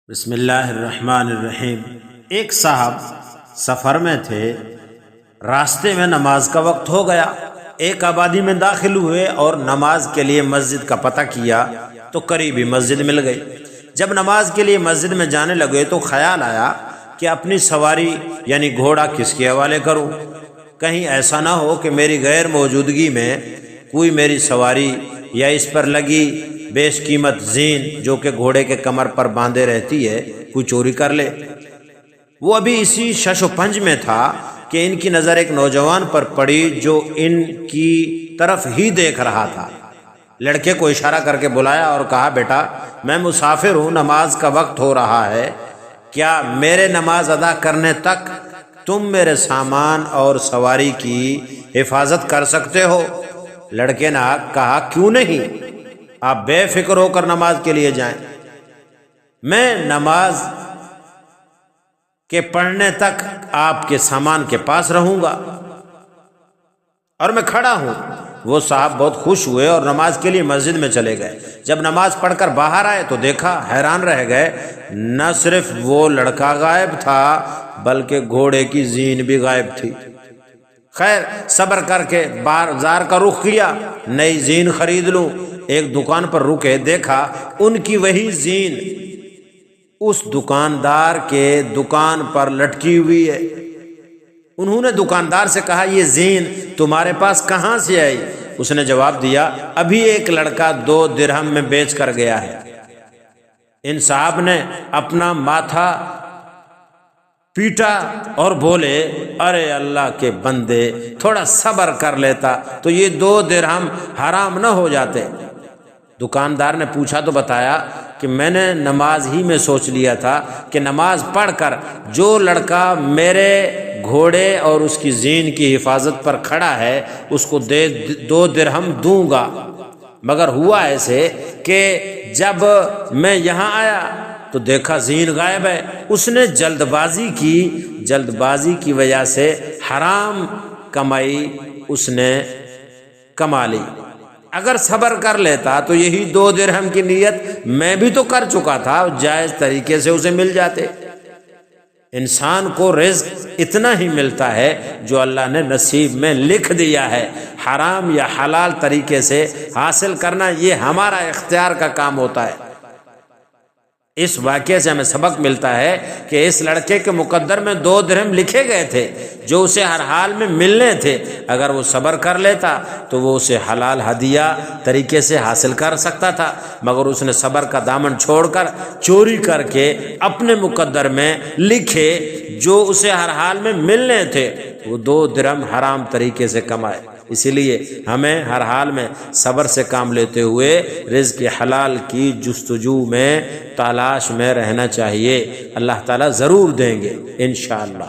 بسم اللہ الرحمن الرحیم۔ ایک صاحب سفر میں تھے، راستے میں نماز کا وقت ہو گیا۔ ایک آبادی میں داخل ہوئے اور نماز کے لیے مسجد کا پتہ کیا تو قریبی مسجد مل گئی۔ جب نماز کے لیے مسجد میں جانے لگے تو خیال آیا کہ اپنی سواری یعنی گھوڑا کس کے حوالے کروں، کہیں ایسا نہ ہو کہ میری غیر موجودگی میں کوئی میری سواری یا اس پر لگی بیش قیمت زین جو کہ گھوڑے کے کمر پر باندھے رہتی ہے کوئی چوری کر لے۔ وہ ابھی اسی شش و پنج میں تھا کہ ان کی نظر ایک نوجوان پر پڑی جو ان کی طرف ہی دیکھ رہا تھا۔ لڑکے کو اشارہ کر کے بلایا اور کہا، بیٹا میں مسافر ہوں، نماز کا وقت ہو رہا ہے، کیا میرے نماز ادا کرنے تک تم میرے سامان اور سواری کی حفاظت کر سکتے ہو؟ لڑکے نے کہا، کیوں نہیں، آپ بے فکر ہو کر نماز کے لیے جائیں، میں نماز کے پڑھنے تک آپ کے سامان کے پاس رہوں گا اور میں کھڑا ہوں۔ وہ صاحب بہت خوش ہوئے اور نماز کے لیے مسجد میں چلے گئے۔ جب نماز پڑھ کر باہر آئے تو دیکھا، حیران رہ گئے، نہ صرف وہ لڑکا غائب تھا بلکہ گھوڑے کی زین بھی غائب تھی۔ خیر صبر کر کے بازار کا رخ کیا، نئی زین خرید لوں۔ ایک دکان پر رکے، دیکھا ان کی وہی زین اس دکاندار کے دکان پر لٹکی ہوئی ہے۔ انہوں نے دکاندار سے کہا، یہ زین تمہارے پاس کہاں سے آئی؟ اس نے جواب دیا، ابھی ایک لڑکا 2 درہم میں بیچ کر گیا ہے۔ ان صاحب نے اپنا ماتھا پیٹا اور بولے، ارے اللہ کے بندے، تھوڑا صبر کر لیتا تو یہ 2 درہم حرام نہ ہو جاتے۔ دکاندار نے پوچھا تو بتایا کہ میں نے نماز ہی میں سوچ لیا تھا کہ نماز پڑھ کر جو لڑکا میرے گھوڑے اور اس کی زین کی حفاظت پر کھڑا ہے اس کو 2 درہم دوں گا، مگر ہوا ایسے کہ جب میں یہاں آیا تو دیکھا زین غائب ہے۔ اس نے جلد بازی کی وجہ سے حرام کمائی اس نے کما لی۔ اگر صبر کر لیتا تو یہی 2 درہم کی نیت میں بھی تو کر چکا تھا، جائز طریقے سے اسے مل جاتے۔ انسان کو رزق اتنا ہی ملتا ہے جو اللہ نے نصیب میں لکھ دیا ہے، حرام یا حلال طریقے سے حاصل کرنا یہ ہمارا اختیار کا کام ہوتا ہے۔ اس واقعے سے ہمیں سبق ملتا ہے کہ اس لڑکے کے مقدر میں 2 درہم لکھے گئے تھے جو اسے ہر حال میں ملنے تھے۔ اگر وہ صبر کر لیتا تو وہ اسے حلال ہدیہ طریقے سے حاصل کر سکتا تھا، مگر اس نے صبر کا دامن چھوڑ کر چوری کر کے اپنے مقدر میں لکھے جو اسے ہر حال میں ملنے تھے، وہ 2 درہم حرام طریقے سے کمائے۔ اسی لیے ہمیں ہر حال میں صبر سے کام لیتے ہوئے رزق حلال کی جستجو میں تلاش میں رہنا چاہیے۔ اللہ تعالیٰ ضرور دیں گے انشاءاللہ۔